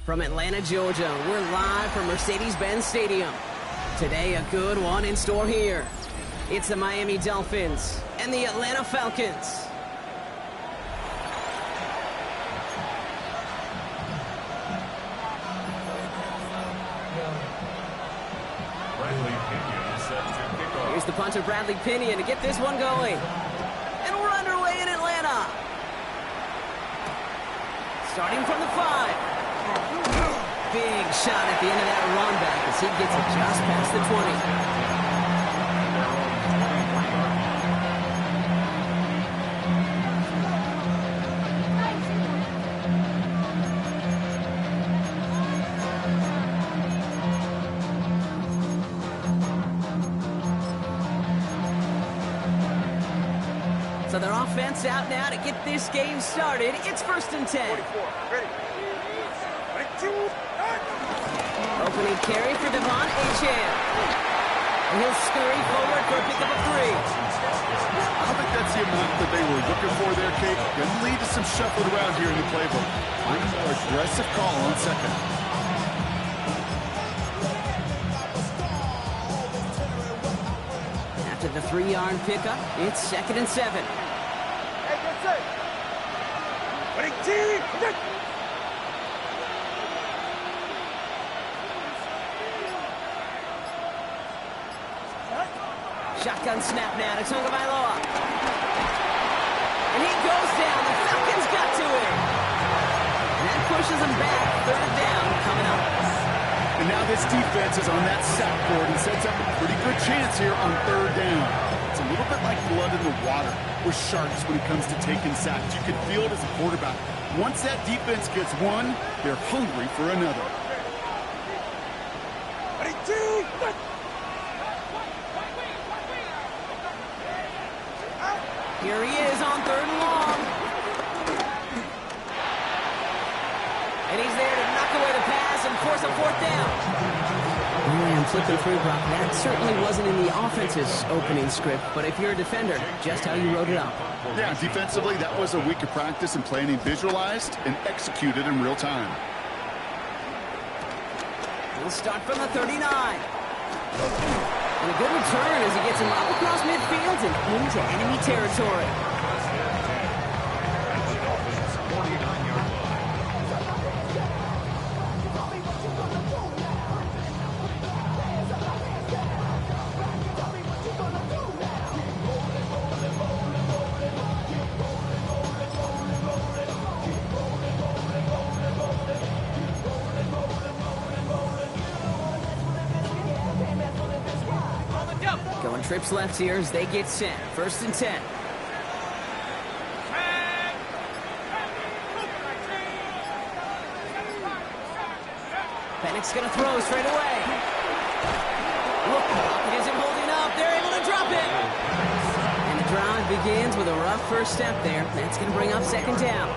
From Atlanta, Georgia, we're live from Mercedes-Benz Stadium. Today, a good one in store here. It's the Miami Dolphins and the Atlanta Falcons. Here's the punter, Bradley Pinion, to get this one going. And we're underway in Atlanta. Starting from the 5. Big shot at the end of that run back as he gets it just past the 20. So their offense out now to get this game started. It's 1st and 10. 44. Ready. Opening carry for Devon Achane. And he'll scurry forward for a pickup of 3. I don't think that's the amount that they were looking for there, Kate. Going to lead to some shuffling around here in the playbook. Find a more aggressive call on 2nd. After the 3-yard pickup, it's 2nd and 7. Hey, that's it. Shotgun snap now to Tagovailoa. And he goes down. The Falcons got to it. And that pushes him back. 3rd down coming up. And now this defense is on that sack board and sets up a pretty good chance here on 3rd down. It's a little bit like blood in the water with sharks when it comes to taking sacks. You can feel it as a quarterback. Once that defense gets one, they're hungry for another. fourth down. I'm flipping through, Brock. That certainly wasn't in the offense's opening script, but if you're a defender, just how you wrote it up. Yeah, defensively, that was a week of practice and planning visualized and executed in real time. We'll start from the 39. And a good return as he gets him up across midfield and into enemy territory. Going trips left here as they get set. 1st and 10. Penix going to throw straight away. Look, it isn't holding up. They're able to drop it. And the drive begins with a rough first step there. That's going to bring up 2nd down.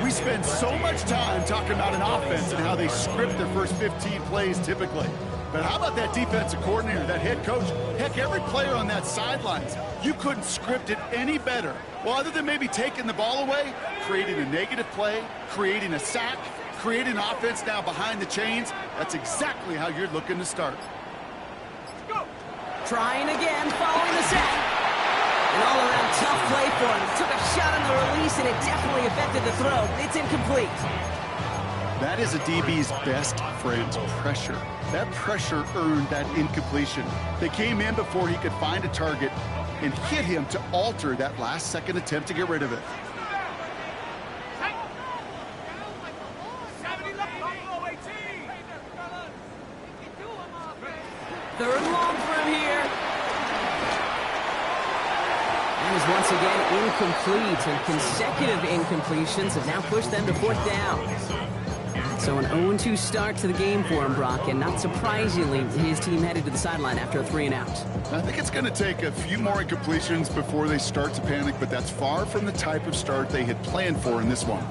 We spend so much time talking about an offense and how they script their first 15 plays typically. But how about that defensive coordinator, that head coach? Heck, every player on that sidelines, you couldn't script it any better. Well, other than maybe taking the ball away, creating a negative play, creating a sack, creating an offense now behind the chains, that's exactly how you're looking to start. Trying again, following the sack. An all-around tough play for him. Took a shot on the release, and it definitely affected the throw. It's incomplete. That is a DB's best friend, pressure. That pressure earned that incompletion. They came in before he could find a target and hit him to alter that last-second attempt to get rid of it. Third and long for him here. And is once again incomplete, and consecutive incompletions have now pushed them to 4th down. So an 0-2 start to the game for him, Brock, and not surprisingly, his team headed to the sideline after a 3-and-out. I think it's going to take a few more incompletions before they start to panic, but that's far from the type of start they had planned for in this one.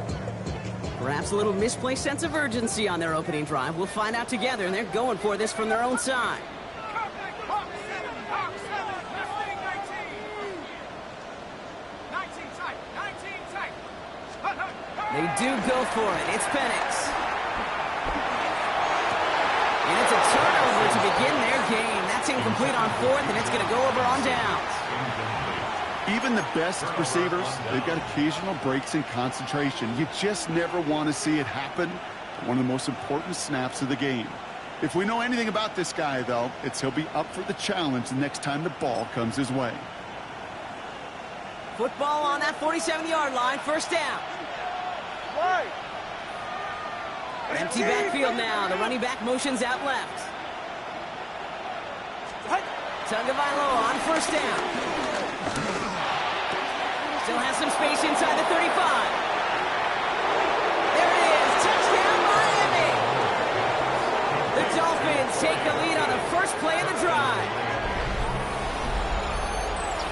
Perhaps a little misplaced sense of urgency on their opening drive. We'll find out together, and they're going for this from their own side. They do go for it. It's Penix. And it's a turnover to begin their game. That's incomplete on 4th, and it's going to go over on downs. Even the best receivers, they've got occasional breaks in concentration. You just never want to see it happen at one of the most important snaps of the game. If we know anything about this guy, though, it's he'll be up for the challenge the next time the ball comes his way. Football on that 47-yard line. 1st down. Empty backfield now. The running back motions out left. Tagovailoa on 1st down. Still has some space inside the 35. There it is. Touchdown, Miami. The Dolphins take the lead on the first play of the drive.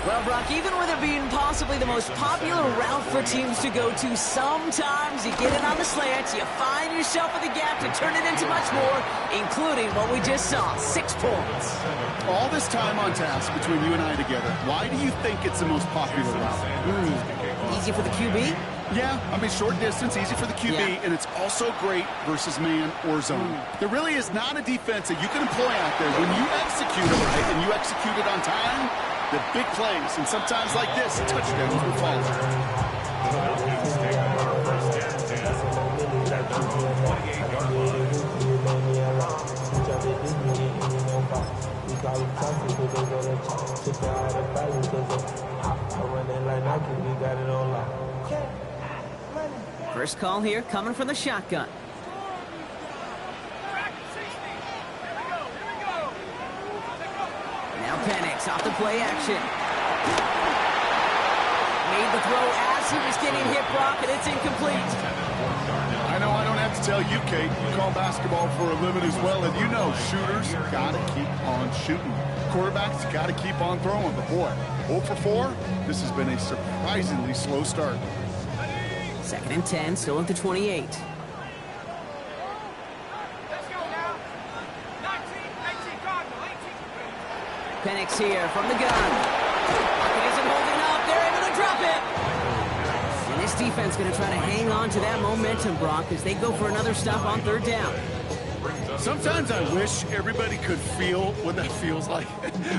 Well, Brock, even with it being possibly the most popular route for teams to go to, sometimes you get it on the slants, you find yourself in the gap to turn it into much more, including what we just saw, 6 points. All this time on task between you and I together, why do you think it's the most popular route? Easy for the QB? Yeah, I mean, short distance, easy for the QB, and it's also great versus man or zone. There really is not a defense that you can employ out there. When you execute it right and you execute it on time, the big plays, and sometimes like this, touchdowns will follow. First call here coming from the shotgun. Now Penix off the play action. Made the throw as he was getting hit, Brock, and it's incomplete. I know I don't have to tell you, Kate. You call basketball for a living as well, and you know shooters got to keep on shooting. Quarterbacks got to keep on throwing. But boy, 0 for 4, this has been a surprisingly slow start. 2nd and 10, still at the 28. Penix here from the gun. He isn't holding up. They're able to drop it. And this defense going to try to hang on to that momentum, Brock, as they go for another stop on third down. Sometimes I wish everybody could feel what that feels like.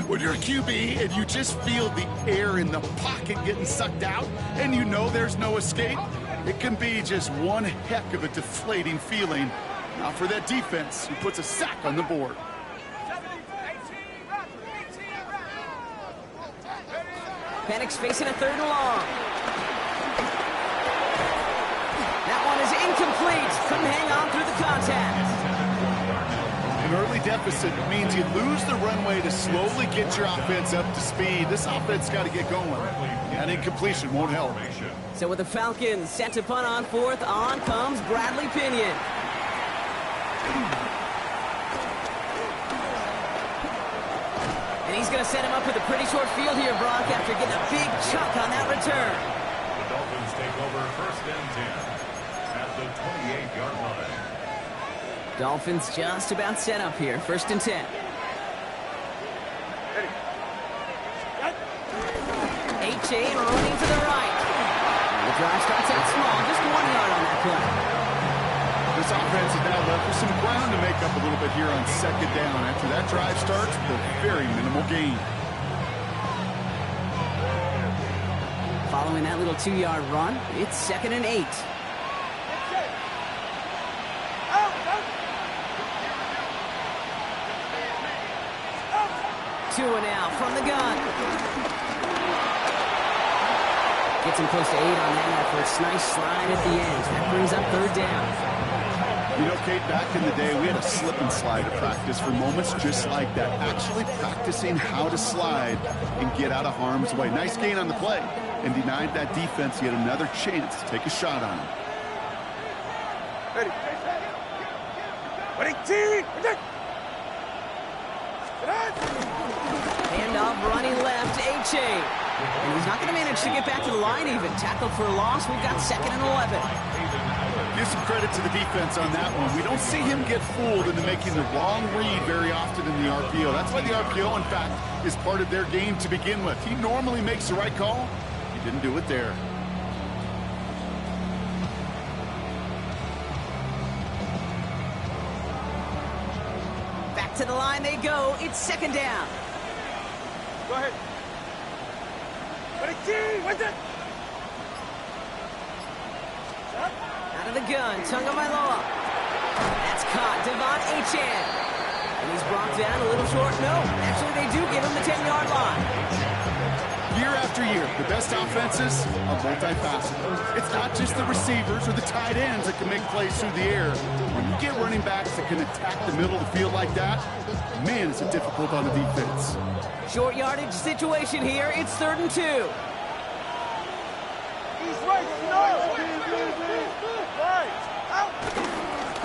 When you're a QB and you just feel the air in the pocket getting sucked out and you know there's no escape, it can be just one heck of a deflating feeling. Now for that defense, who puts a sack on the board. Penix facing a third and long. That one is incomplete. Couldn't hang on through the contact. An early deficit means you lose the runway to slowly get your offense up to speed. This offense got to get going. That incompletion won't help. So with the Falcons set to punt on fourth, on comes Bradley Pinion. And he's going to set him up with a pretty short field here, Brock, after getting a big chunk on that return. The Dolphins take over first and 10 at the 28-yard line. Dolphins just about set up here, first and 10. H.A. running to the right. And the drive starts out small, just 1 yard on that play. This offense is now left with some ground to make up a little bit here on second down. After that drive starts with a very minimal gain. Following that little 2-yard run, it's second and 8. Tua now from the gun. Gets him close to 8 on that effort. Nice slide at the end. That brings up third down. You know, Kate, back in the day, we had a slip and slide to practice for moments just like that. Actually practicing how to slide and get out of harm's way. Nice gain on the play and denied that defense yet another chance to take a shot on him. Ready. Ready, team. Handoff running left, H.A. And he's not going to manage to get back to the line even. Tackled for a loss. We've got second and 11. Give some credit to the defense on that one. We don't see him get fooled into making the wrong read very often in the RPO. That's why the RPO, in fact, is part of their game to begin with. He normally makes the right call. He didn't do it there. Back to the line they go. It's second down. Go ahead. Ready, team. What's it? Out of the gun, Tagovailoa. That's caught, Devon Achane. And he's brought down a little short. No, actually they do give him the 10-yard line. Year after year, the best offenses are multifaceted. It's not just the receivers or the tight ends that can make plays through the air. When you get running backs that can attack the middle of the field like that, man, is it difficult on the defense. Short yardage situation here. It's third and 2. He's right. No. Right. Out.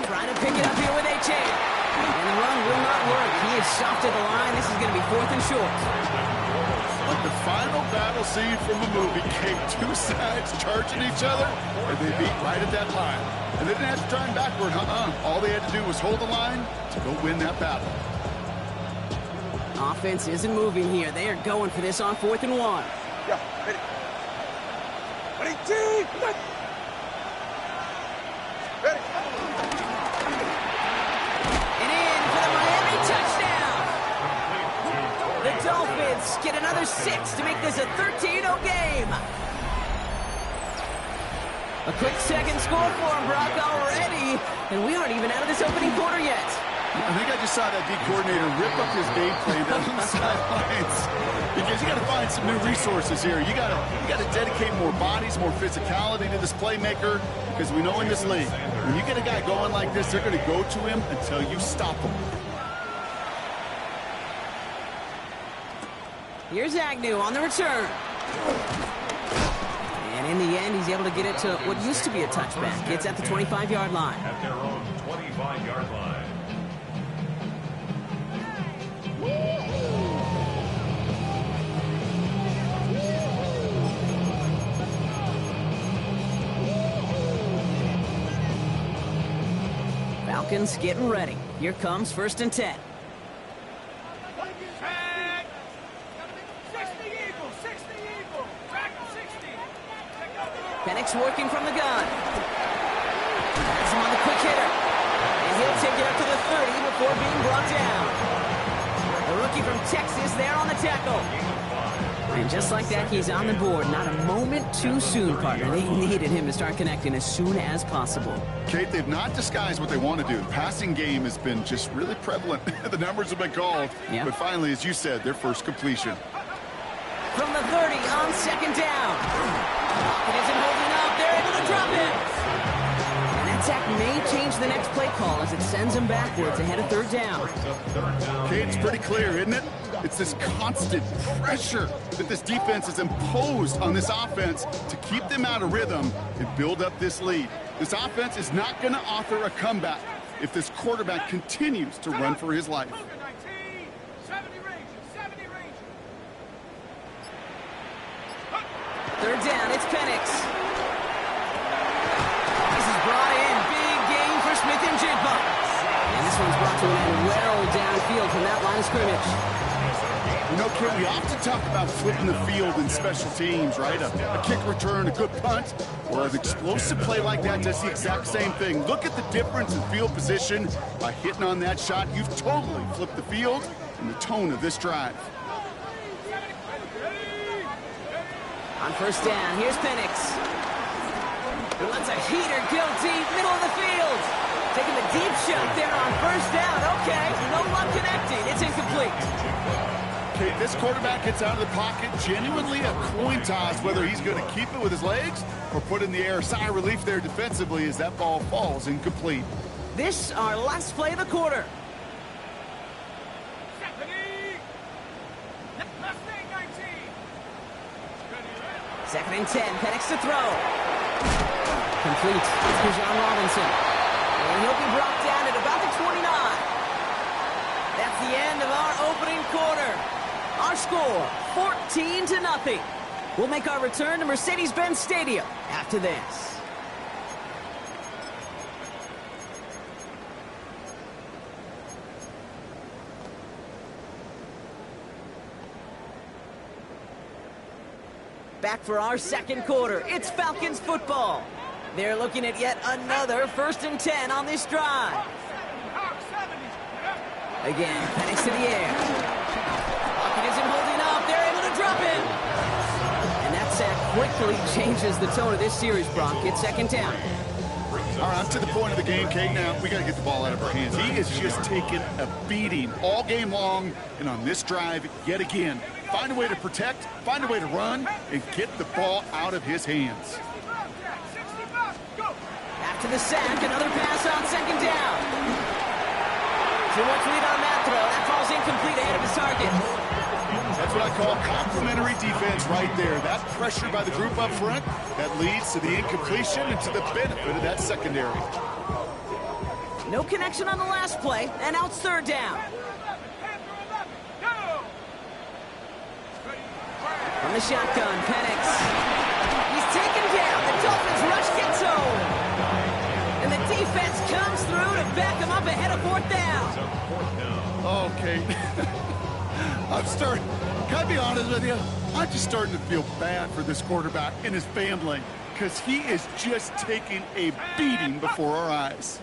Trying to pick it up here with Achane. And the run will not work. He is soft at the line. This is going to be fourth and short. Like the final battle scene from a movie, Kate, two sides charging each other, and they beat right at that line. And they didn't have to turn backward, All they had to do was hold the line to go win that battle. Offense isn't moving here. They are going for this on fourth and 1. Yeah, ready. Ready, team. Ready. And in for the Miami touchdown. The Dolphins get another 6 to make this a 13-0 game. A quick second score for him, Brock, already. And we aren't even out of this opening quarter yet. I think I just saw that D coordinator rip up his game plan down the sidelines because you got to find some new resources here. You got to dedicate more bodies, more physicality to this playmaker because we know in this league, when you get a guy going like this, they're going to go to him until you stop him. Here's Agnew on the return. And in the end, he's able to get it to what used to be a touchback. It's at the 25-yard line. At their own 25-yard line. Falcons getting ready. Here comes first and 10. Penix working from the gun. That's him on the quick hitter. And he'll take it up to the 30 before being brought down. The rookie from Texas there on the tackle. And just like that, he's on the board. Not a moment too soon, partner. They needed him to start connecting as soon as possible. Kate, they've not disguised what they want to do. The passing game has been just really prevalent. The numbers have been called. Yeah. But finally, as you said, their first completion. From the 30 on second down. It isn't holding up. They're able to drop it. And that sack may change the next play call as it sends them backwards ahead of third down. Kate, it's pretty clear, isn't it? It's this constant pressure that this defense has imposed on this offense to keep them out of rhythm and build up this lead. This offense is not going to offer a comeback if this quarterback continues to run for his life. Third down, it's Penix. This is brought in. Big gain for Smith and Jigba. And this one's brought to an end well downfield from that line of scrimmage. You know, Kit, we often talk about flipping the field in special teams, right? A kick return, a good punt, or an explosive play like that does the exact same thing. Look at the difference in field position. By hitting on that shot, you've totally flipped the field and the tone of this drive. On first down, here's Penix. He lets a heater go deep, middle of the field. Taking the deep shot there on first down. Okay, no luck connecting. It's incomplete. Okay, this quarterback gets out of the pocket, genuinely a coin toss whether he's going to keep it with his legs or put it in the air. Sigh of relief there defensively as that ball falls incomplete. This our last play of the quarter. Second and 10, Penix to throw. Complete. It's Bijan Robinson. And he'll be brought down at about the 29. That's the end of our opening quarter. Our score, 14-0. We'll make our return to Mercedes-Benz Stadium after this. Back for our second quarter. It's Falcons football. They're looking at yet another 1st and 10 on this drive. Again, Penix to the air. Pocket isn't holding up. They're able to drop it. And that sack quickly changes the tone of this series, Brock. It's second down. All right, up to the point of the game, Kate. Now, we got to get the ball out of our hands. He is just taking a beating all game long. And on this drive, yet again, find a way to protect, find a way to run, and get the ball out of his hands. After the sack, another pass on second down. Too much lead on that throw. That falls incomplete ahead of his target. That's what I call complimentary defense right there. That pressure by the group up front, that leads to the incompletion and to the benefit of that secondary. No connection on the last play, and now it's third down. From the shotgun, Penix. He's taken down. The Dolphins rush gets home. And the defense comes through to back him up ahead of fourth down. Okay. Can I be honest with you? I'm just starting to feel bad for this quarterback and his family because he is just taking a beating before our eyes.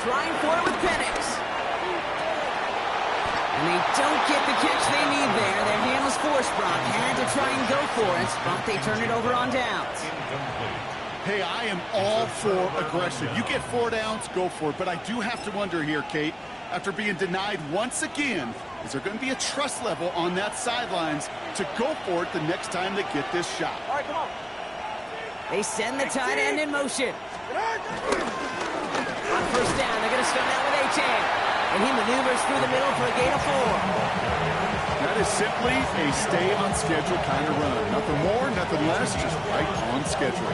Trying for it with Penix. And they don't get the catch they need there. Their hand was forced, Brock. Had to try and go for it, but they turn it over on downs. Hey, I am all for aggression. You get 4 downs, go for it. But I do have to wonder here, Kate, after being denied once again, is there going to be a trust level on that sidelines to go for it the next time they get this shot? All right, come on. They send the tight end in motion. On first down, they're going to start out with A-Chain. And he maneuvers through the middle for a gain of 4. That is simply a stay on schedule kind of run. Nothing more, nothing less, just right on schedule.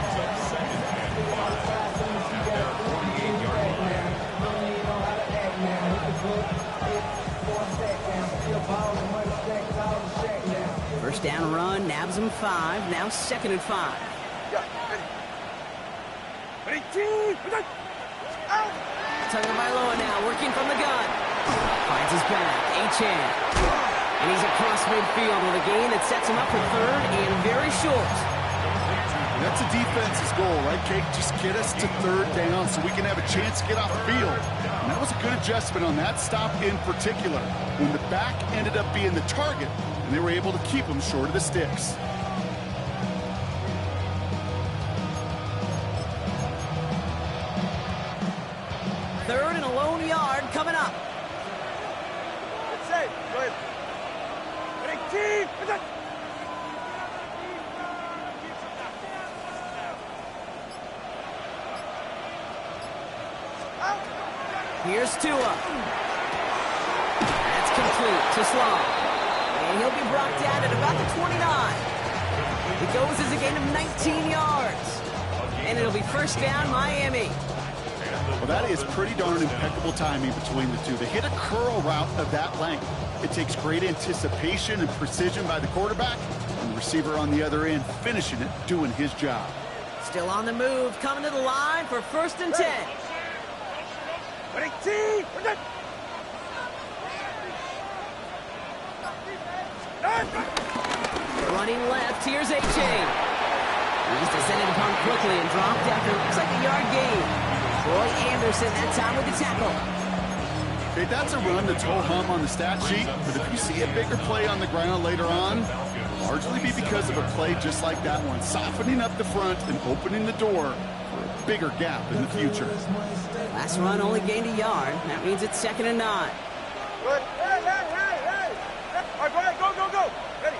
First down run, nabs him 5. Now second and 5. Yeah, ready. Ready, out. Tagovailoa now working from the gun. Finds his back. A-Chan. And he's across midfield with a gain that sets him up for third and very short. That's a defense's goal, right, Kate? Just get us to third down so we can have a chance to get off the field. And that was a good adjustment on that stop in particular, when the back ended up being the target, and they were able to keep him short of the sticks. Third and a lone yard coming up. It's safe. Go ahead. Team. Here's Tua. That's complete to Sloan. And he'll be brought down at about the 29. It goes as a gain of 19 yards. And it'll be first down, Miami. Well, that is pretty darn impeccable timing between the two. To hit a curl route of that length, it takes great anticipation and precision by the quarterback, and the receiver on the other end finishing it, doing his job. Still on the move, coming to the line for first and 10. Team. Running left, here's A-Chain. He's descended upon quickly and dropped after looks like a yard gain. Troy Anderson that time with the tackle. Okay, that's a run that's ho-hum on the stat sheet, but if you see a bigger play on the ground later on, it'll largely be because of a play just like that one, softening up the front and opening the door for a bigger gap in the future. Last run only gained a yard. That means it's 2nd and 9. Good. Hey. All right, go ahead. Go. Ready.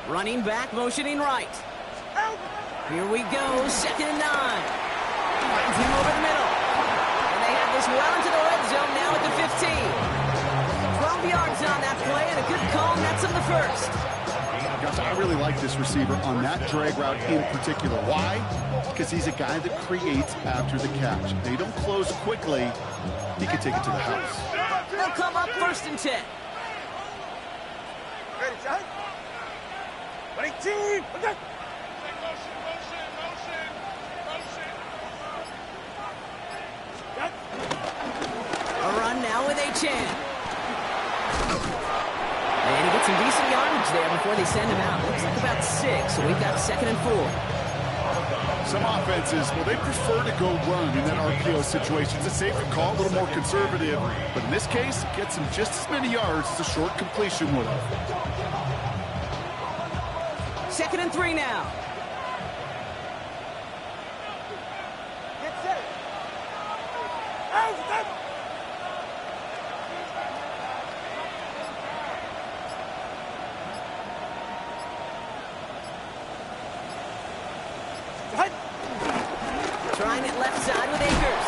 Running back, motioning right. Here we go, 2nd and 9. Finds him over the middle. And they have this well into the red zone now at the 15. 12 yards on that play and a good call nets him the first. Gosh, I really like this receiver on that drag route in particular. Why? Because he's a guy that creates after the catch. If they don't close quickly, he can take it to the house. They'll come up 1st and 10. Ready, shot. Team. A run now with A-Chan. And he gets some decent yardage there before they send him out. Looks like about 6, so we've got 2nd and 4. Some offenses, well, they prefer to go run in that RPO situation. It's a safer call, a little more conservative. But in this case, it gets him just as many yards as a short completion would have. 2nd and 3 now. Get set. Out. Trying it left side with Akers.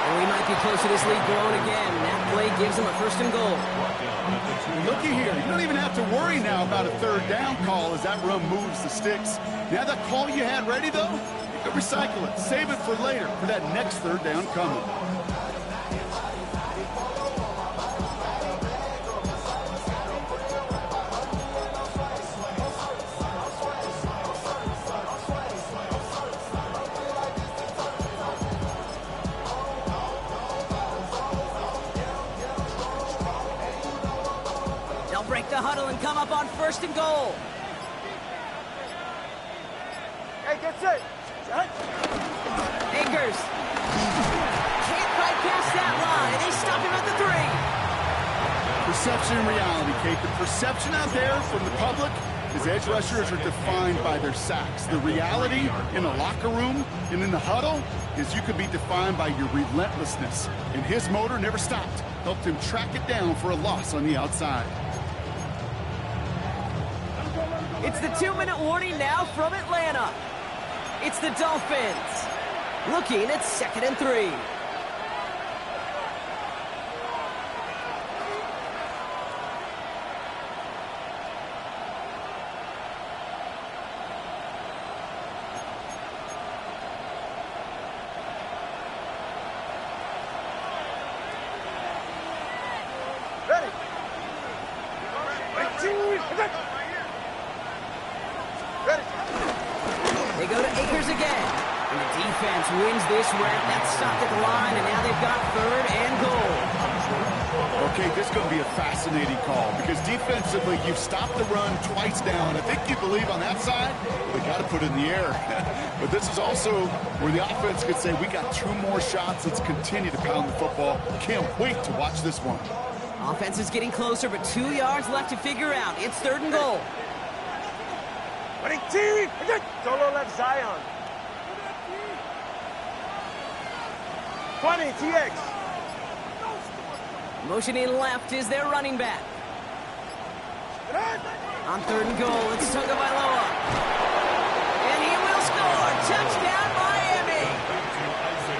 And we might be close to this lead growing again. That play gives him a 1st and goal. Looky here. You don't even have to worry now about a 3rd down call as that run moves the sticks. Now that call you had ready, though, you can recycle it. Save it for later for that next 3rd down coming. Break the huddle and come up on 1st and goal. Hey, get set. Shot. Akers. Can't bypass that line. They stop him at the 3. Perception and reality, Kate. The perception out there from the public is edge rushers are defined by their sacks. The reality in a locker room and in the huddle is you could be defined by your relentlessness. And his motor never stopped. Helped him track it down for a loss on the outside. It's the 2-minute warning now from Atlanta. It's the Dolphins looking at 2nd and 3. Ready. They go to Akers again. And the defense wins this rep. That's stopped at the line, and now they've got 3rd and goal. Okay, this is going to be a fascinating call because defensively, you've stopped the run twice now, and I think you believe on that side, they got to put it in the air. But this is also where the offense could say, we got 2 more shots. Let's continue to pound the football. Can't wait to watch this one. Offense is getting closer, but 2 yards left to figure out. It's 3rd and goal. Solo left Zion. 20, TX. Motioning left is their running back. On 3rd and goal, it's Tagovailoa. And he will score. Touchdown, Miami.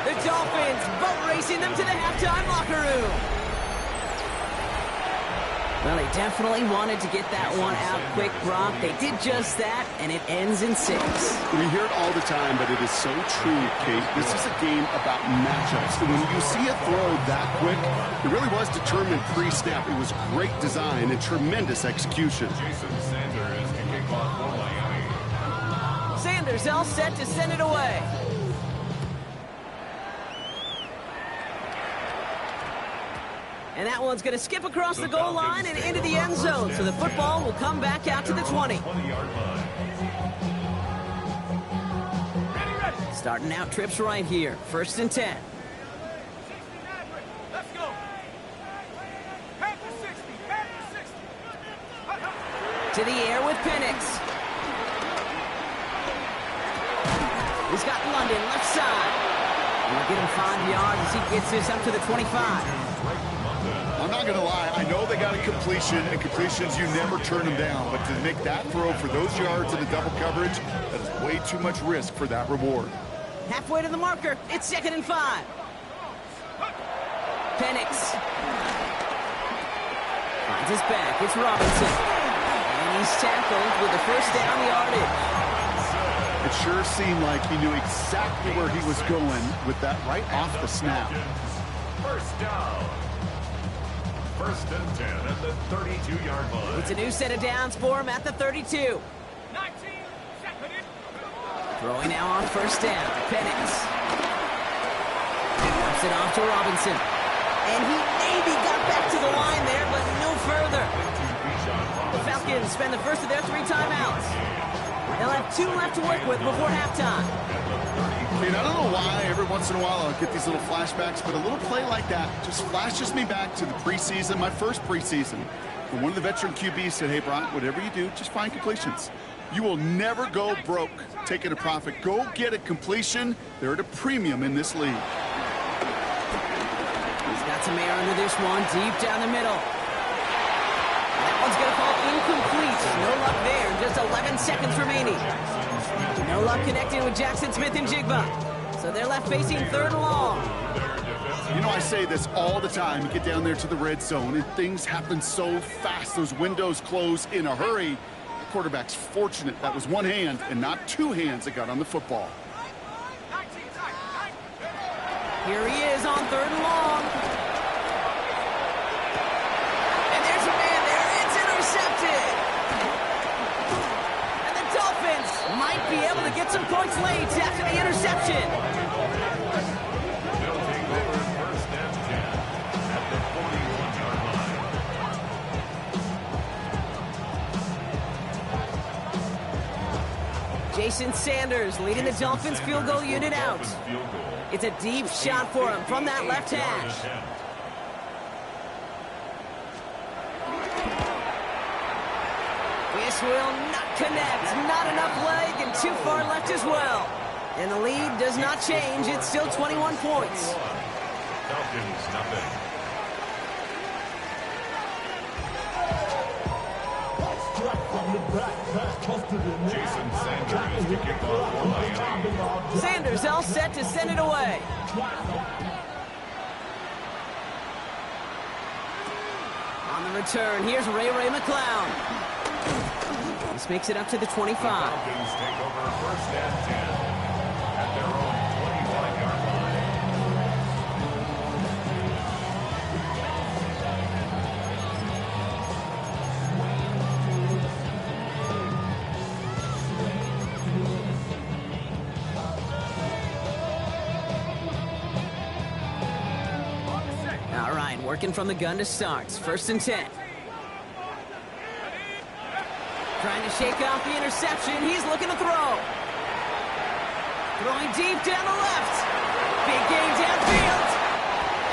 The Dolphins boat racing them to the halftime locker room. Well, they definitely wanted to get that one out quick, Brock. They did just that, and it ends in 6. We hear it all the time, but it is so true, Kate. This is a game about matchups. And when you see a throw that quick, it really was determined pre-snap. It was great design and tremendous execution. Jason Sanders can kick off for Miami. Sanders all set to send it away. And that one's going to skip across the goal line and into the end zone. So the football will come back out to the 20. 20-yard line. Starting out trips right here. 1st and 10. Let's go. Head to 60. Head to 60. To the air with Penix. He's got London left side. And they'll get him 5 yards as he gets this up to the 25. I'm not going to lie. I know they got a completion, and completions, you never turn them down. But to make that throw for those yards in the double coverage, that is way too much risk for that reward. Halfway to the marker. It's 2nd and 5. Penix finds his back. It's Robinson. And he's tackled with the 1st down yardage. It sure seemed like he knew exactly where he was going with that right off the snap. 1st down. 1st and 10 at the 32-yard line. It's a new set of downs for him at the 32. 19. Throwing now on 1st down. Penix. Drops it off to Robinson. And he maybe got back to the line there, but no further. The Falcons spend the first of their 3 timeouts. They'll have 2 left to work with before halftime. I mean, I don't know why every once in a while I'll get these little flashbacks, but a little play like that just flashes me back to the preseason, my first preseason. And one of the veteran QBs said, hey, Brock, whatever you do, just find completions. You will never go broke taking a profit. Go get a completion. They're at a premium in this league. He's got some air under this one, deep down the middle. That one's going to fall incomplete. No luck there. Just 11 seconds remaining. No luck connecting with Jackson Smith and Jigba. So they're left facing 3rd and long. You know, I say this all the time. You get down there to the red zone, and things happen so fast. Those windows close in a hurry. The quarterback's fortunate that was one hand and not 2 hands that got on the football. Here he is on 3rd and long. And there's a man there. It's intercepted. And the Dolphins might be able to get some points late after the interception. They'll take over 1st and 10 at the 41-yard line. Jason Sanders leading the Dolphins field goal unit out. It's a deep shot for him from that left hash. This will not connect. Not enough leg and too far left as well. And the lead does not change. It's still 21 points. Falcons, nothing. Jason Sanders to kick off for Miami. Sanders all set to send it away. On the return, here's Ray McCloud. This makes it up to the 25. Falcons take over 1st and 10 at their own 25-yard line. Working from the gun to start. 1st and 10. Trying to shake off the interception. He's looking to throw. Throwing deep down the left. Big gain downfield.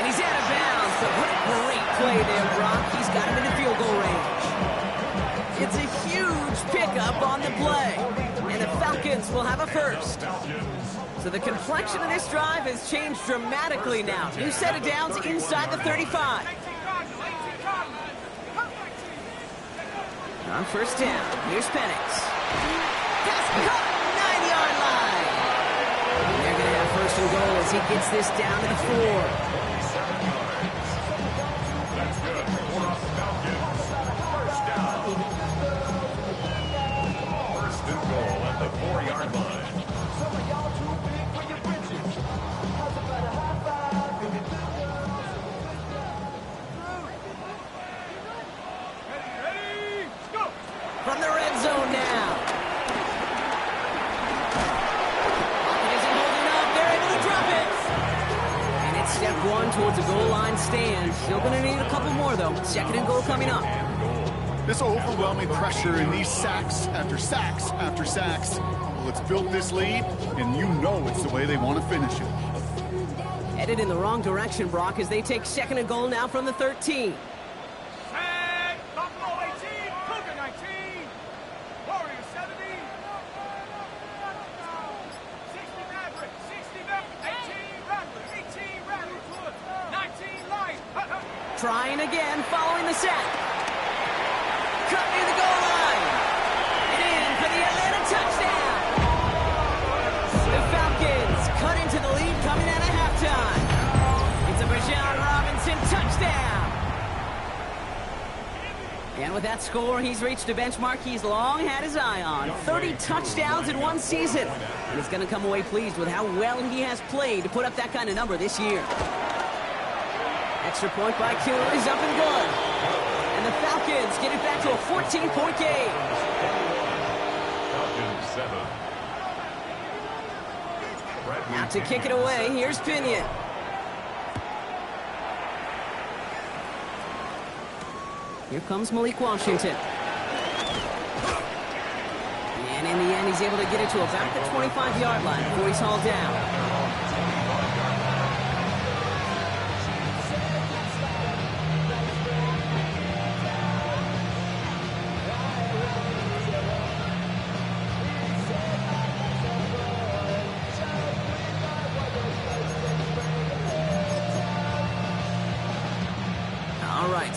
And he's out of bounds. But what a great play there, Brock. He's got him in the field goal range. It's a huge pickup on the play. And the Falcons will have a first. So the complexion of this drive has changed dramatically now. New set of downs inside the 35. On 1st down, here's Penix. Pass caught, 9-yard line. And they're going to have 1st and goal as he gets this down to the 4. That's good for the Falcons. 1st down. 1st and goal at the 4-yard line. From the red zone now. It isn't holding up. They're able to drop it. And it's step 1 towards a goal line stand. Still going to need a couple more, though. 2nd and goal coming up. This overwhelming pressure and these sacks after sacks after sacks. Well, it's built this lead, and you know it's the way they want to finish it. Headed in the wrong direction, Brock, as they take 2nd and goal now from the 13. Trying again, following the sack. Cut near the goal line. And in for the Atlanta touchdown. The Falcons cut into the lead coming out of halftime. It's a Bijan Robinson touchdown. And with that score, he's reached a benchmark he's long had his eye on. 30 touchdowns in one season. And he's going to come away pleased with how well he has played to put up that kind of number this year. Extra point by Killer is up and good. And the Falcons get it back to a 14-point game. Falcons 7. Now to kick it away, here's Pinion. Here comes Malik Washington. And in the end, he's able to get it to about the 25-yard line before he's hauled down.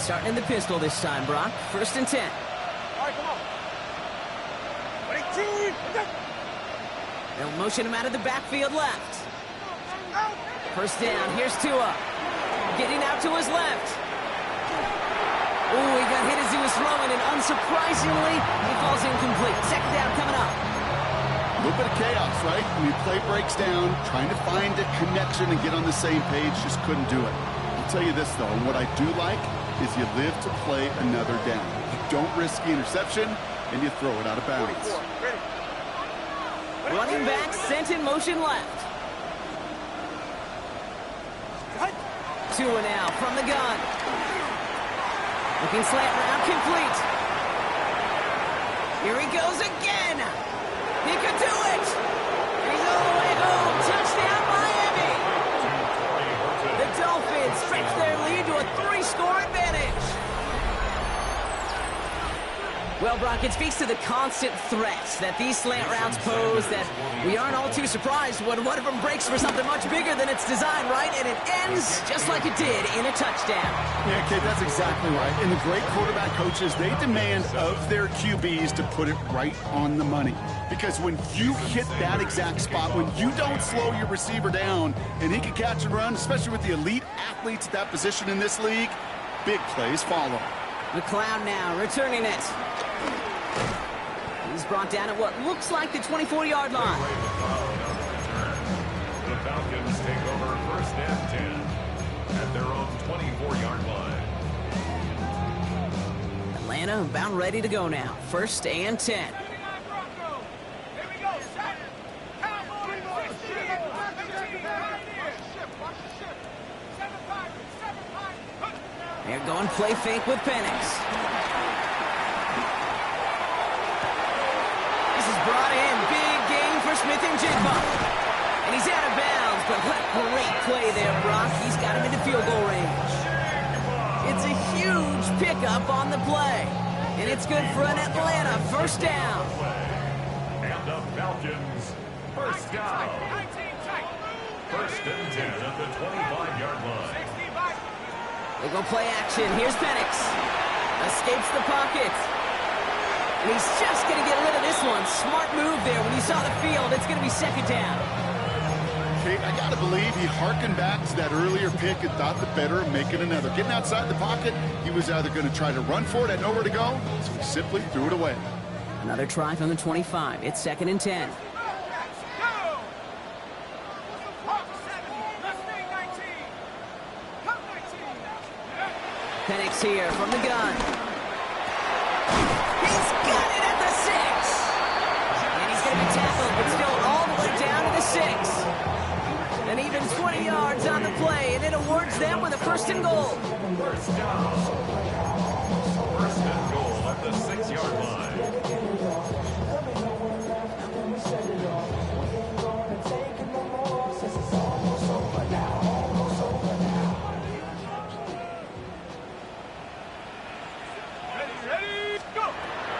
Starting in the pistol this time, Brock. 1st and 10. All right, come on. 18. They'll motion him out of the backfield left. 1st down. Here's Tua. Getting out to his left. Oh, he got hit as he was throwing, and unsurprisingly, he falls incomplete. 2nd down coming up. A little bit of chaos, right? When your play breaks down, trying to find a connection and get on the same page, just couldn't do it. I'll tell you this, though, and what I do like is you live to play another down. You don't risk the interception, and you throw it out of bounds. Running back sent in motion left. Tua now from the gun. Looking slant route complete. Here he goes again. He could do it. He's all the way home. Touchdown, Miami. The Dolphins stretch their lead to a 3-score advantage. Well, Brock, it speaks to the constant threats that these slant routes pose, that we aren't all too surprised when one of them breaks for something much bigger than its design, right? And it ends just like it did in a touchdown. Yeah, Kate, that's exactly right. And the great quarterback coaches, they demand of their QBs to put it right on the money. Because when you hit that exact spot, when you don't slow your receiver down and he can catch and run, especially with the elite athletes at that position in this league, big plays follow. McLeod now returning it. He's brought down at what looks like the 24-yard line. The Falcons take over 1st and 10 at their own 24-yard line. Atlanta about ready to go now. 1st and 10. going play fake with Penix. This is brought in. Big gain for Smith and Jigba. And he's out of bounds, but what a great play there, Brock. He's got him into field goal range. It's a huge pickup on the play. And it's good for an Atlanta first down. And the Falcons, first down. First and 10 at the 25-yard line. They go play action. Here's Penix. Escapes the pocket. And he's just going to get rid of this one. Smart move there. When you saw the field, it's going to be second down. Kate, I got to believe he harkened back to that earlier pick and thought the better of making another. Getting outside the pocket, he was either going to try to run for it, had nowhere to go, so he simply threw it away. Another try from the 25. It's second and 10. Penix here from the gun. He's got it at the 6. And he's going to be tackled, but still all the way down to the 6. And even 20 yards on the play, and it awards them with a first and goal. First down. First and goal at the 6-yard line.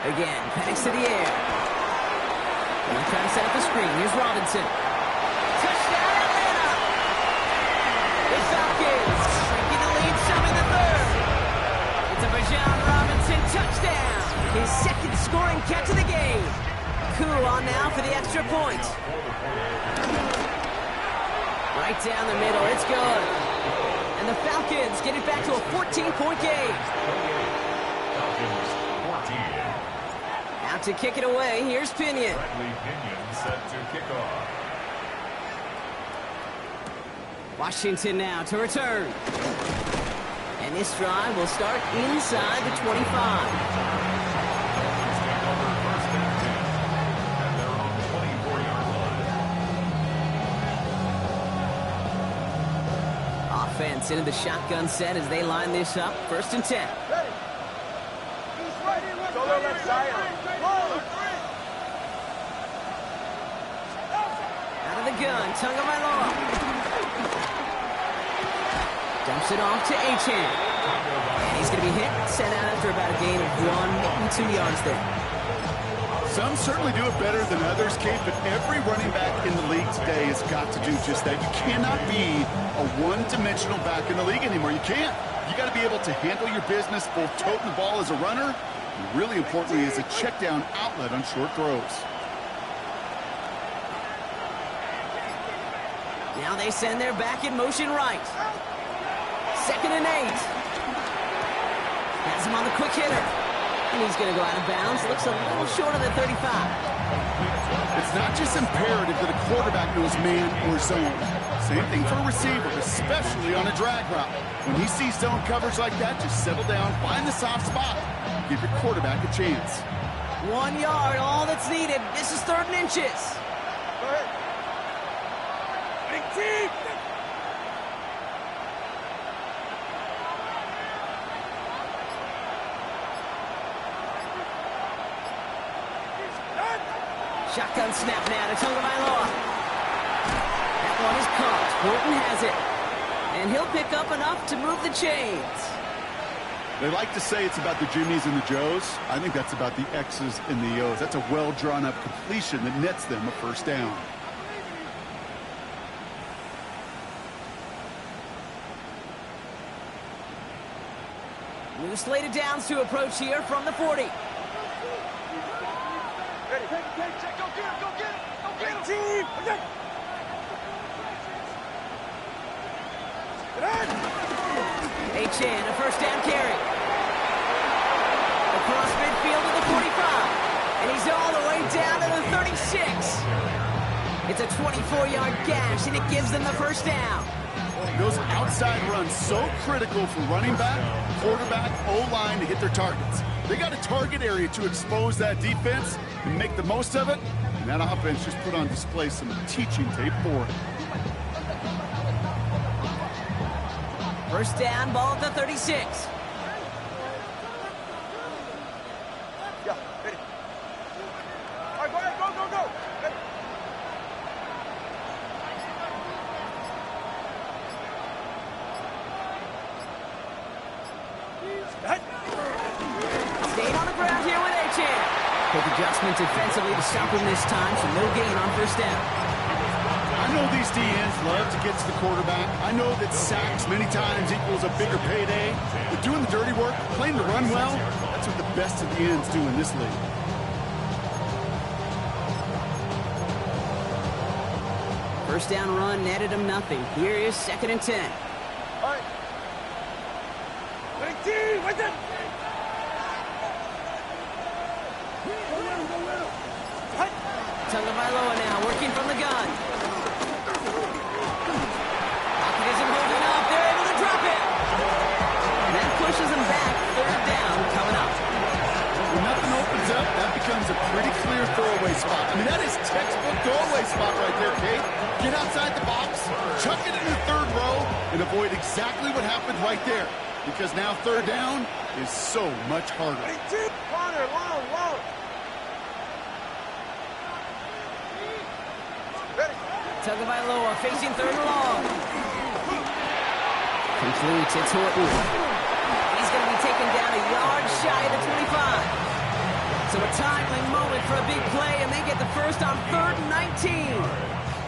Again, Penix to the air. They're trying to set up the screen. Here's Robinson. Touchdown, Atlanta! The Falcons shrinking the lead, some in the third. It's a Bijan Robinson touchdown. His second scoring catch of the game. Coup on now for the extra point. Right down the middle. It's good. And the Falcons get it back to a 14-point game. Falcons 14. Out to kick it away, here's Pinion. Bradley Pinion set to kick off. Washington now to return. And this drive will start inside the 25. Dolphins take over first and 10 at their own 24-yard line. Offense into the shotgun set as they line this up. First and 10. Go to left side. Out of the gun, Tagovailoa. Dumps it off to Achane. And he's going to be hit, sent out after about a gain of 1, maybe 2 yards there. Some certainly do it better than others, Kate, but every running back in the league today has got to do just that. You cannot be a one-dimensional back in the league anymore. You can't. You got to be able to handle your business, both toting the ball as a runner, and really importantly as a check-down outlet on short throws. Now they send their back in motion right. Second and 8. Has him on the quick hitter. And he's going to go out of bounds. Looks a little short of the 35. It's not just imperative that a quarterback knows man or zone. Same thing for a receiver, especially on a drag route. When he sees zone coverage like that, just settle down, find the soft spot, give your quarterback a chance. 1 yard, all that's needed. This is third and inches. Go ahead. Big team. Shotgun snap now to Tagovailoa. That one is caught. Bolton has it. And he'll pick up enough to move the chains. They like to say it's about the Jimmies and the Joes. I think that's about the X's and the O's. That's a well-drawn-up completion that nets them a first down. New slate of downs to approach here from the 40. Ready. Check, go get him, go get him, go get him. Team. Okay. Achane, a first down carry. Across midfield to the 45. And he's all the way down to the 36. It's a 24-yard gash, and it gives them the first down. Those outside runs so critical for running back, quarterback, O-line to hit their targets. They got a target area to expose that defense and make the most of it. And that offense just put on display some teaching tape for it. First down, ball at the 36. adjustment defensively to stop him this time, so no gain on first down. I know these DNs love to get to the quarterback. I know that sacks many times equals a bigger payday. But doing the dirty work, playing the run well, that's what the best of the ends do in this league. First down run netted him nothing. Here is 2nd and 10. All right. Wait there. Tagovailoa now working from the gun. Pocket isn't holding up. They're able to drop it. And that pushes them back. 3rd down coming up. When nothing opens up, that becomes a pretty clear throwaway spot. I mean, that is textbook throwaway spot right there, Kate. Get outside the box, chuck it in the 3rd row, and avoid exactly what happened right there. Because now 3rd down is so much harder. Corner, long. Ready. Tagovailoa facing 3rd and long. Complete. It's Horton. He's going to be taken down a yard shy of the 25. So a timely moment for a big play, and they get the first on 3rd and 19.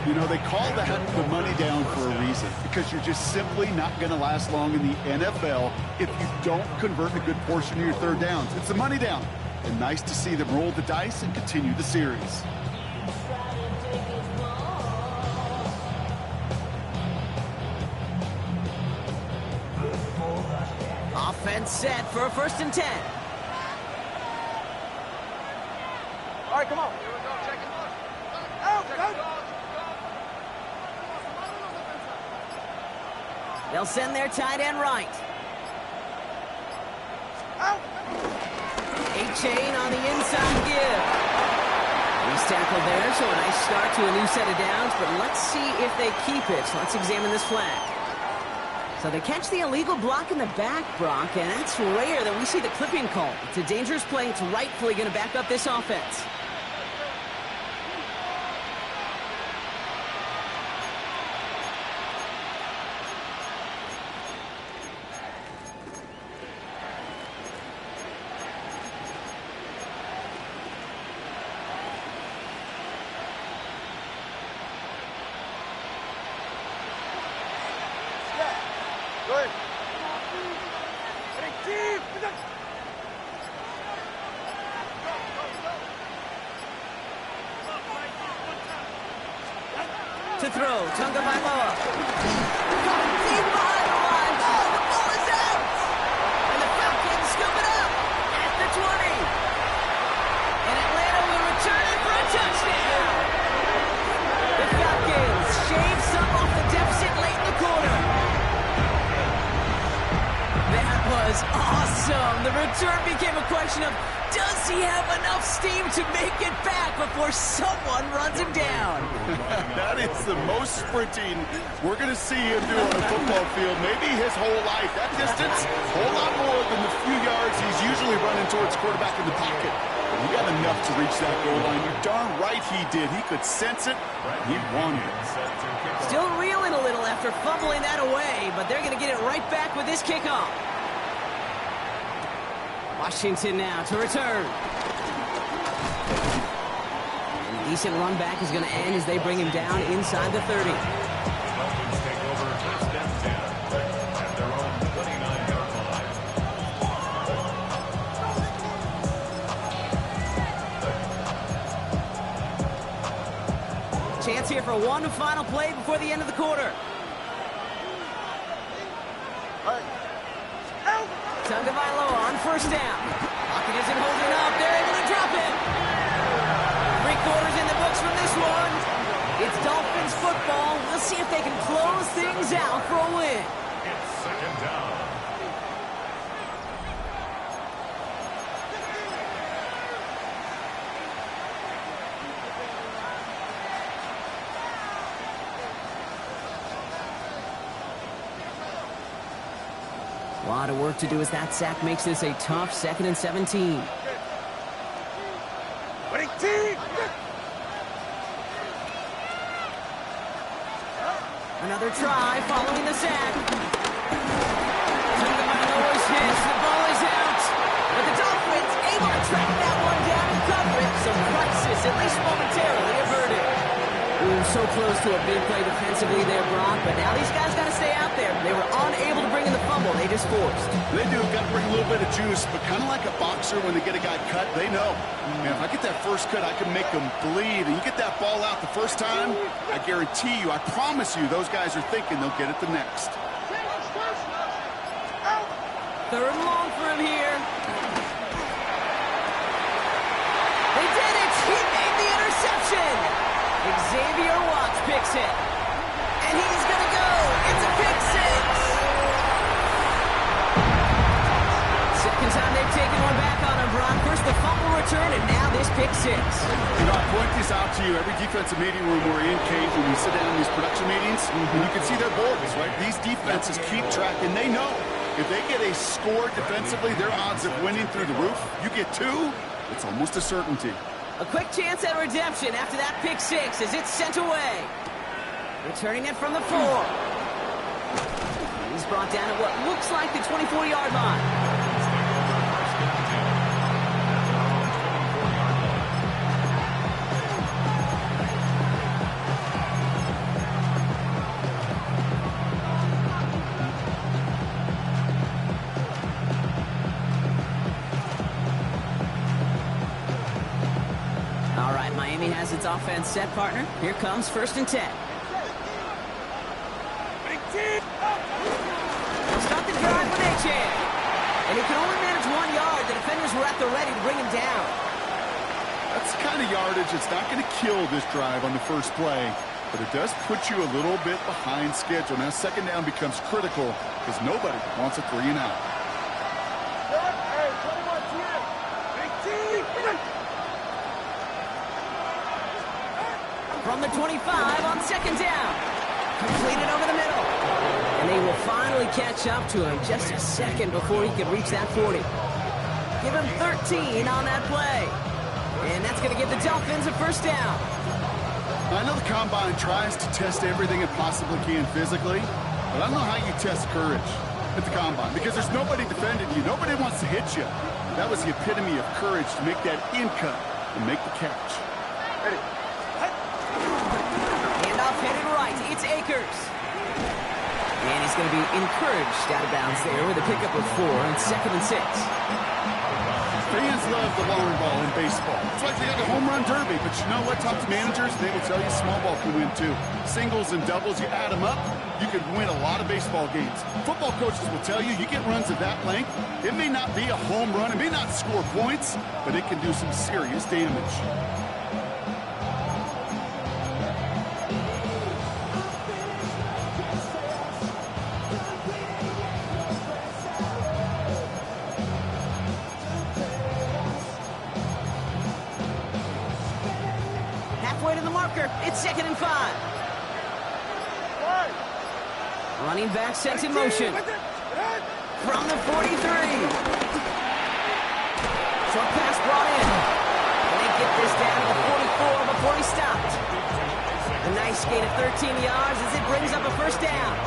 You know, they call that the money down for a reason, because you're just simply not going to last long in the NFL if you don't convert a good portion of your 3rd downs. It's the money down. And nice to see them roll the dice and continue the series. Offense set for a 1st and 10. All right, come on. Out. They'll send their tight end right. Out. A-chain on the inside give. He's tackled there, so a nice start to a new set of downs, but let's see if they keep it. So let's examine this flag. So they catch the illegal block in the back, Brock, and that's rare that we see the clipping call. It's a dangerous play. It's rightfully going to back up this offense. Good. Ready, To throw, Tagovailoa. Deep behind the line. Oh, the ball is out. And the Falcons scoop it up at the 20. And Atlanta will return it for a touchdown. The Falcons shave some off the deficit late in the quarter. That was awesome. The return became a question of, does he have enough steam to make it back before someone runs him down? That is the most sprinting we're going to see him do on a football field, maybe his whole life. That distance, a whole lot more than the few yards he's usually running towards quarterback in the pocket. But he got enough to reach that goal line. You're darn right he did. He could sense it. He wanted it. Still reeling a little after fumbling that away, but they're going to get it right back with this kickoff. Washington now to return. And a decent run back is going to end as they bring him down inside the 30. Dolphins take over 1st and 10 at their own 29-yard line. Chance here for one final play before the end of the quarter. Tagovailoa on 1st down. Pocket isn't holding up. They're able to drop it. 3 quarters in the books from this one. It's Dolphins football. We'll see if they can close things out for a win. It's 2nd down. A lot of work to do as that sack makes this a tough 2nd and 17. Another try following the sack. Tagovailoa's hits. The ball is out. But the Dolphins able to track that one down and cover it. So at least momentarily, averted. Ooh, so close to a big play defensively there, Brock, but now these guys got to stay out there. They were unable to bring in the fumble. They just forced. They do. Got to bring a little bit of juice, but kind of like a boxer when they get a guy cut, they know. Man, if I get that first cut, I can make them bleed. And you get that ball out the first time, I guarantee you, I promise you, those guys are thinking they'll get it the next. Third and long for him here. They did it! He made the interception! Xavier Watts picks it. And he's going to go. It's a pick six. Second time they've taken one back on him, Brock. First the fumble return, and now this pick six. You know, I point this out to you. Every defensive meeting room we're in, Kate, when we sit down in these production meetings, and you can see their boards, right? These defenses keep track, and they know if they get a score defensively, their odds of winning through the roof. You get two, it's almost a certainty. A quick chance at redemption after that pick six as it's sent away. Returning it from the 4. He's brought down at what looks like the 24-yard line. All right, Miami has its offense set, partner. Here comes 1st and 10. They'll start the drive with Achane. And he can only manage 1 yard. The defenders were at the ready to bring him down. That's the kind of yardage that's not going to kill this drive on the first play, but it does put you a little bit behind schedule. Now, second down becomes critical because nobody wants a 3 and out. From the 25 on second down. Completed over the middle. And they will finally catch up to him just a second before he can reach that 40. Give him 13 on that play. And that's going to give the Dolphins a first down. I know the Combine tries to test everything it possibly can physically, but I don't know how you test courage at the Combine because there's nobody defending you. Nobody wants to hit you. That was the epitome of courage to make that in cut and make the catch. Ready. Handoff headed right. It's Akers. And he's going to be encouraged out of bounds there with a pickup of 4 and 2nd and 6. Fans love the long ball in baseball. It's like they got a home run derby, but you know what? Talk to managers, they will tell you small ball can win too. Singles and doubles, you add them up, you can win a lot of baseball games. Football coaches will tell you, you get runs of that length, it may not be a home run, it may not score points, but it can do some serious damage. Halfway to the marker. It's 2nd and 5. Running back sent in motion. From the 43. Short pass brought in. And they get this down to the 44 before he stopped. A nice gain of 13 yards as it brings up a first down.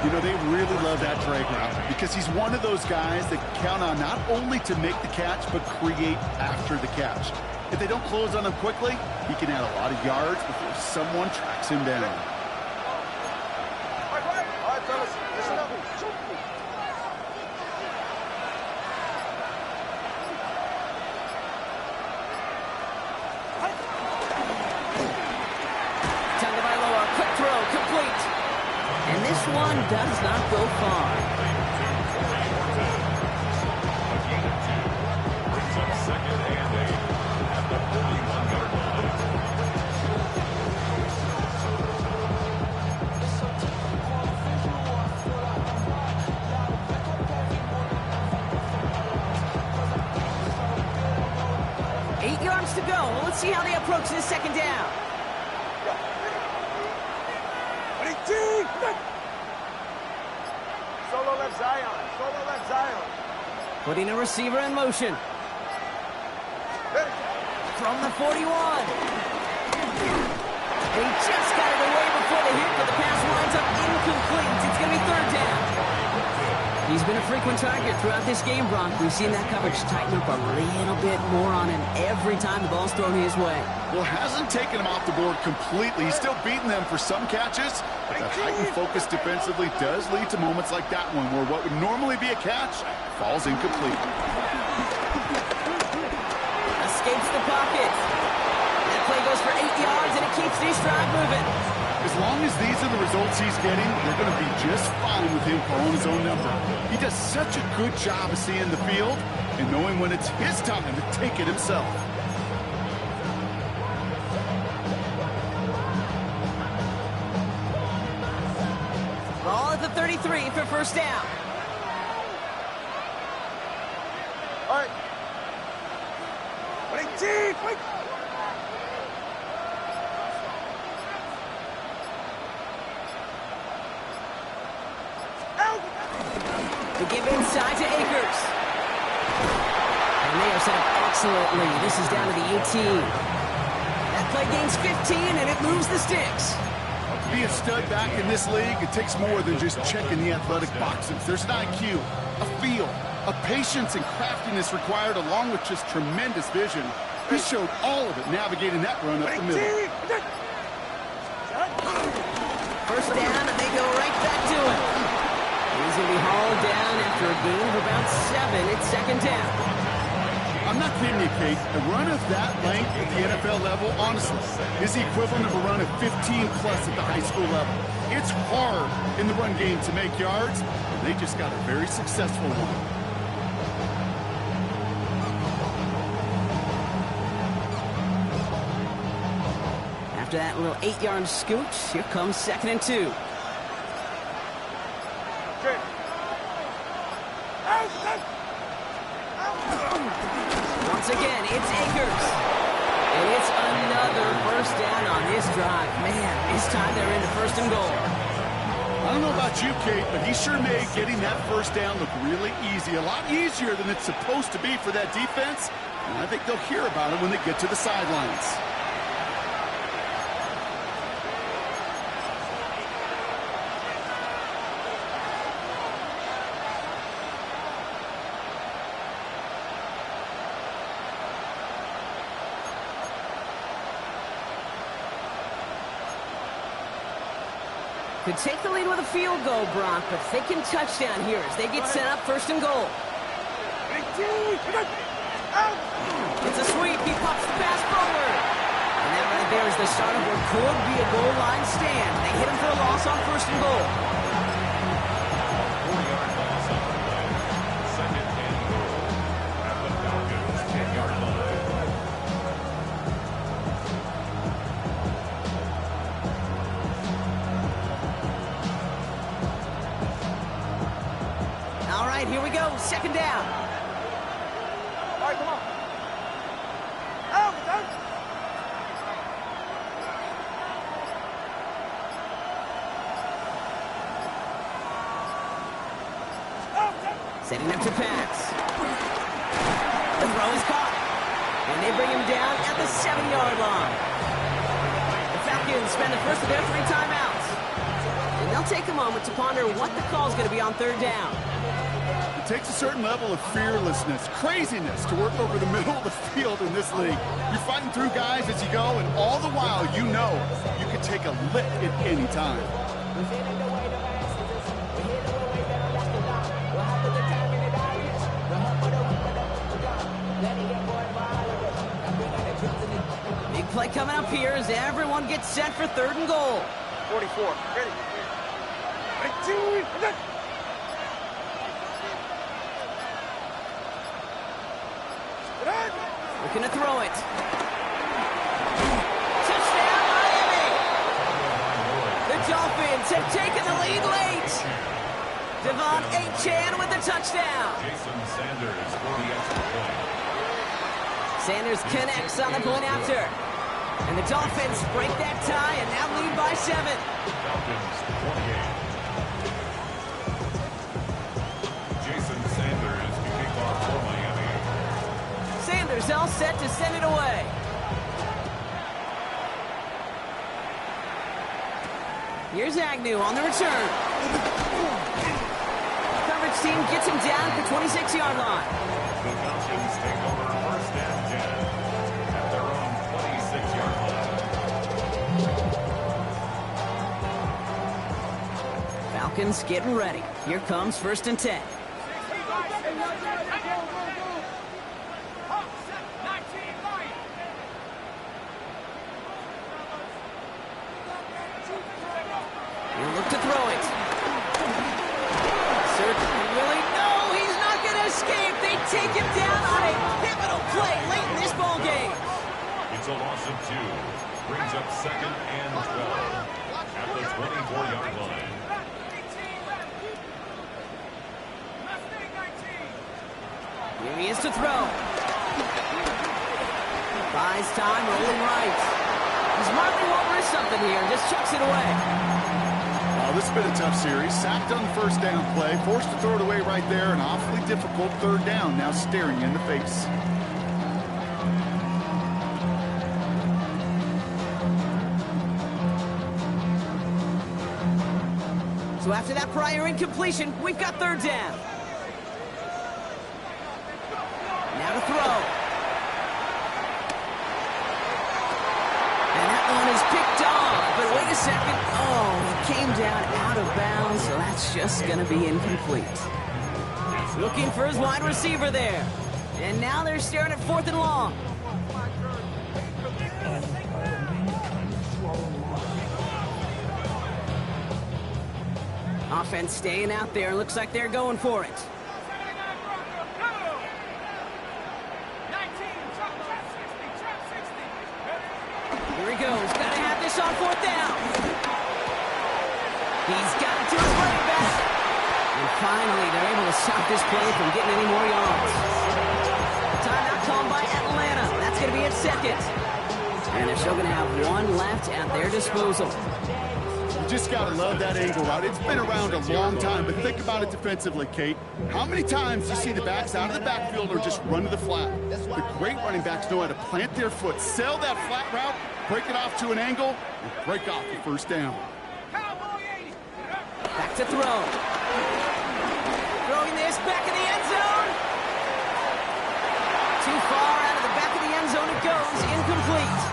You know, they really love that drag route because he's one of those guys that count on not only to make the catch, but create after the catch. If they don't close on him quickly, he can add a lot of yards before someone tracks him down. All right, fellas, listen up. Tagovailoa, quick throw, complete. And this one does not go far. Brings up 2nd and 8 at the 41-yard line. Eight yards to go. Well, let's see how they approach this second down. Solo left Zion. Solo left Zion. Putting a receiver in motion. Ready. From the 41. He just got it away before the hit, but the pass winds up incomplete. It's going to be 3rd down. He's been a frequent target throughout this game, Brock. We've seen that coverage tighten up a little bit more on him every time the ball's thrown his way. Well, hasn't taken him off the board completely. He's still beating them for some catches, but that heightened focus defensively does lead to moments like that one where what would normally be a catch falls incomplete. Escapes the pocket. That play goes for 8 yards, and it keeps this drive moving. As long as these are the results he's getting, they're going to be just fine with him calling his own number. He does such a good job of seeing the field and knowing when it's his time to take it himself. Ball at the 33 for first down. All right. 18, quick. To give inside to Akers. And they are set up excellently. This is down to the 18. That play gains 15, and it moves the sticks. To be a stud back in this league, it takes more than just checking the athletic boxes. There's an IQ, a feel, a patience and craftiness required along with just tremendous vision. He showed all of it navigating that run up the middle. First down, and they go right back to it. He's going to be hauled down after a gain of about 7. It's second down. I'm not kidding you, Kate. A run of that length at the NFL level, honestly, is the equivalent of a run of 15-plus at the high school level. It's hard in the run game to make yards, and they just got a very successful one. After that little 8-yard scooch, here comes 2nd and 2. Once again, it's Akers. And it's another first down on this drive. Man, this time they're into first and goal. I don't know about you, Kate, but he sure made getting that first down look really easy. A lot easier than it's supposed to be for that defense. And I think they'll hear about it when they get to the sidelines. Could take the lead with a field goal, Brock, but thinking touchdown here as they get set up first and goal. It's a sweep. He pops the pass forward. And that right there is the start of what could be a goal line stand. They hit him for a loss on first and goal. 4-yard loss on the play. Second and goal at the Falcons' 10-yard line. All right, here we go. Second down. All right, come on. Out. Setting up to pass. The throw is caught. And they bring him down at the 7-yard line. The Falcons spend the first of their 3 timeouts. And they'll take a moment to ponder what the call is going to be on third down. It takes a certain level of fearlessness, craziness to work over the middle of the field in this league. You're fighting through guys as you go, and all the while you know you can take a lick at any time. Big play coming up here as everyone gets set for third and goal. 44. Ready. 18. Looking to throw it. Touchdown, Miami! The Dolphins have taken the lead late. Devon Achane with the touchdown. Jason Sanders for the extra point. Sanders connects on the point after. And the Dolphins break that tie and now lead by 7. Falcons 28. Jason Sanders to kick off for Miami. Sanders all set to send it away. Here's Agnew on the return. Coverage Falcons team gets him down at the 26-yard line. The Falcons take over first and 10 at their own 26-yard line. Falcons getting ready. Here comes first and 10. He'll look to throw it. Certainly Willie. No, he's not going to escape. They take him down on a pivotal play late in this ball game. It's a loss of 2. Brings up second and 12 at the 24-yard line. Here he is to throw. Buys time, rolling right. He's marking won't risk something here. Just chucks it away. Oh, this has been a tough series. Sacked on the first down play. Forced to throw it away right there. An awfully difficult third down now staring in the face. So after that prior incompletion, we've got third down. Now to throw. And that one is picked off. But wait a second. Oh, it came down out of bounds, so that's just going to be incomplete. Looking for his wide receiver there. And now they're staring at 4th and long. Offense staying out there. Looks like they're going for it. Here he goes. Got to have this on 4th down. He's got it to his running back. And finally, they're able to stop this play from getting any more yards. Timeout called by Atlanta. That's going to be its second. And they're still going to have one left at their disposal. You just got to love that angle route. It's been around a long time, but think about it defensively, Kate. How many times do you see the backs out of the backfield or just run to the flat? The great running backs know how to plant their foot, sell that flat route, break it off to an angle, and break off the first down. Back to throw. Throwing this back in the end zone. Too far out of the back of the end zone it goes. Incomplete.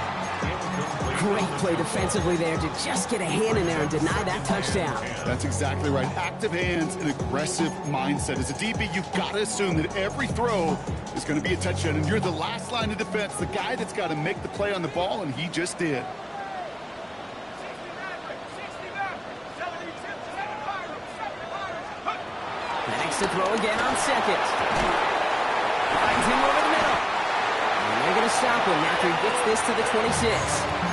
Great play defensively there to just get a hand in there and deny that touchdown. That's exactly right. Active hands and aggressive mindset. As a DB, you've got to assume that every throw is going to be a touchdown, and you're the last line of defense, the guy that's got to make the play on the ball, and he just did. Next to throw again on second. Finds him over the middle. And they're going to stop him after he gets this to the 26.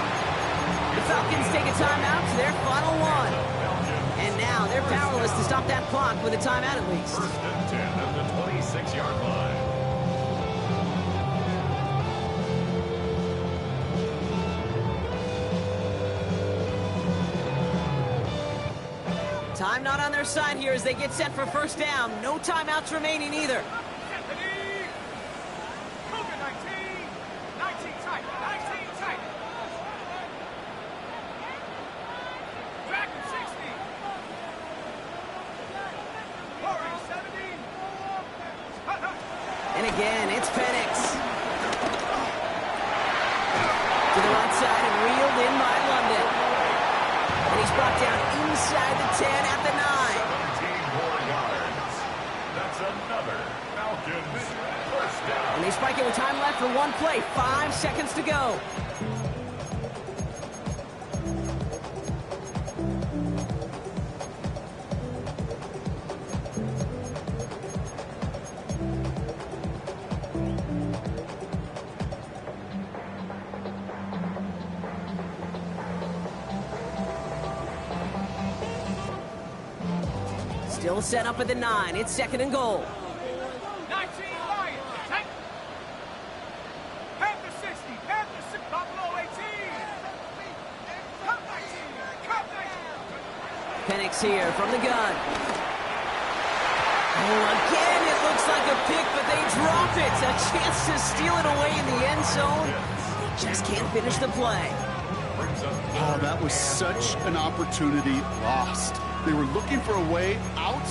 The Falcons take a timeout to their final one. And now they're powerless to stop that clock with a timeout at least. First and 10 at the 26-yard line. Time not on their side here as they get set for first down. No timeouts remaining either. And again, it's Penix. To the right side and reeled in by London. And he's brought down inside the 10 at the 9. 17 more yards. That's another Falcons first down. And they spike it with time left for one play. 5 seconds to go. Still set up at the 9. It's second and goal. 19 Lions. Panther 60. Panther 6. Buffalo 18. Cup 19. Cup 19. Penix here from the gun. Oh, again, it looks like a pick, but they drop it. A chance to steal it away in the end zone. They just can't finish the play. Oh, that was such an opportunity lost. They were looking for a way out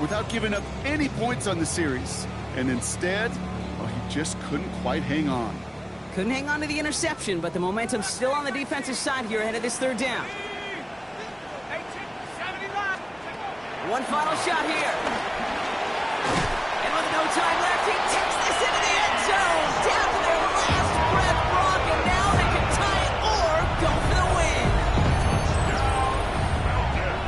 without giving up any points on the series. And instead, well, he just couldn't quite hang on. Couldn't hang on to the interception, but the momentum's still on the defensive side here ahead of this third down. One final shot here. And with no time left, he takes this into the end zone. Down to their last breath, Brock, and now they can tie it or go for the win.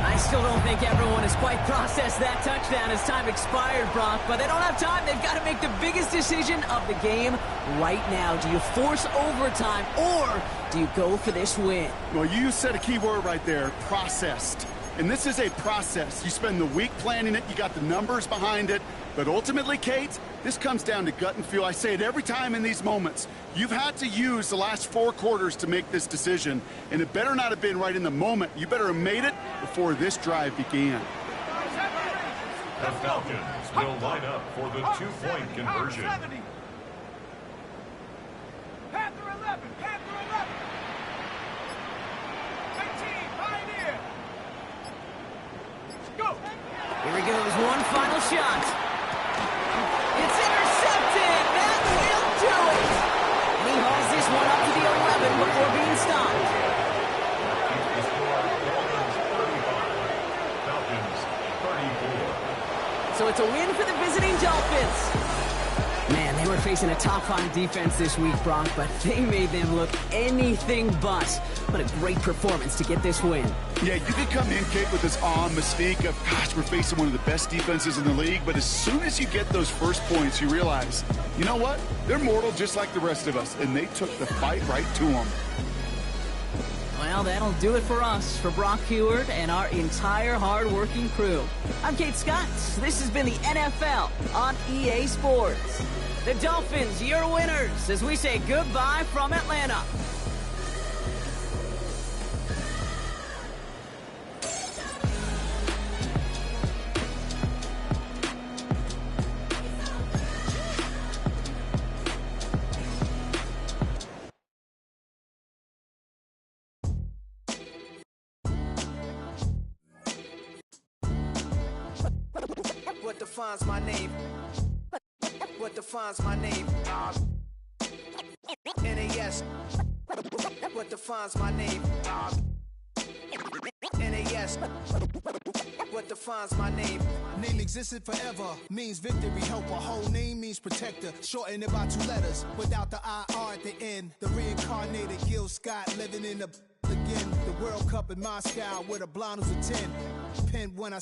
I still don't think everyone has quite processed that touchdown as time expired, Brock, but they don't have time. They've got to make the biggest decision of the game right now. Do you force overtime or do you go for this win? Well, you said a key word right there, processed. And this is a process. You spend the week planning it, you got the numbers behind it, but ultimately, Kate, this comes down to gut and feel. I say it every time in these moments. You've had to use the last 4 quarters to make this decision, and it better not have been right in the moment. You better have made it before this drive began. The Falcons will line up for the 2-point conversion. Panther 11, Panther 11. 18, Pioneer. Go. Here he goes, one final shot. It's intercepted. That will do it. And he hauls this one up to the 11 before being stopped. The score, Dolphins 35, Falcons 34. So it's a win for the visiting Dolphins. Man, they were facing a top-5 defense this week, Brock, but they made them look anything but. What a great performance to get this win. Yeah, you could come in, Kate, with this awe and mystique of, gosh, we're facing one of the best defenses in the league, but as soon as you get those first points, you realize, you know what? They're mortal just like the rest of us, and they took the fight right to them. Well, that'll do it for us, for Brock Heward and our entire hard-working crew. I'm Kate Scott. This has been the NFL on EA Sports. The Dolphins, your winners, as we say goodbye from Atlanta. What defines my name? What defines my name? NAS. What defines my name? NAS. What defines my name? Name existed forever, means victory, help. A whole name means protector. Shorten it by 2 letters, without the IR at the end. The reincarnated Gil Scott living in the again. The World Cup in Moscow with a blonde who's a 10. Pen when I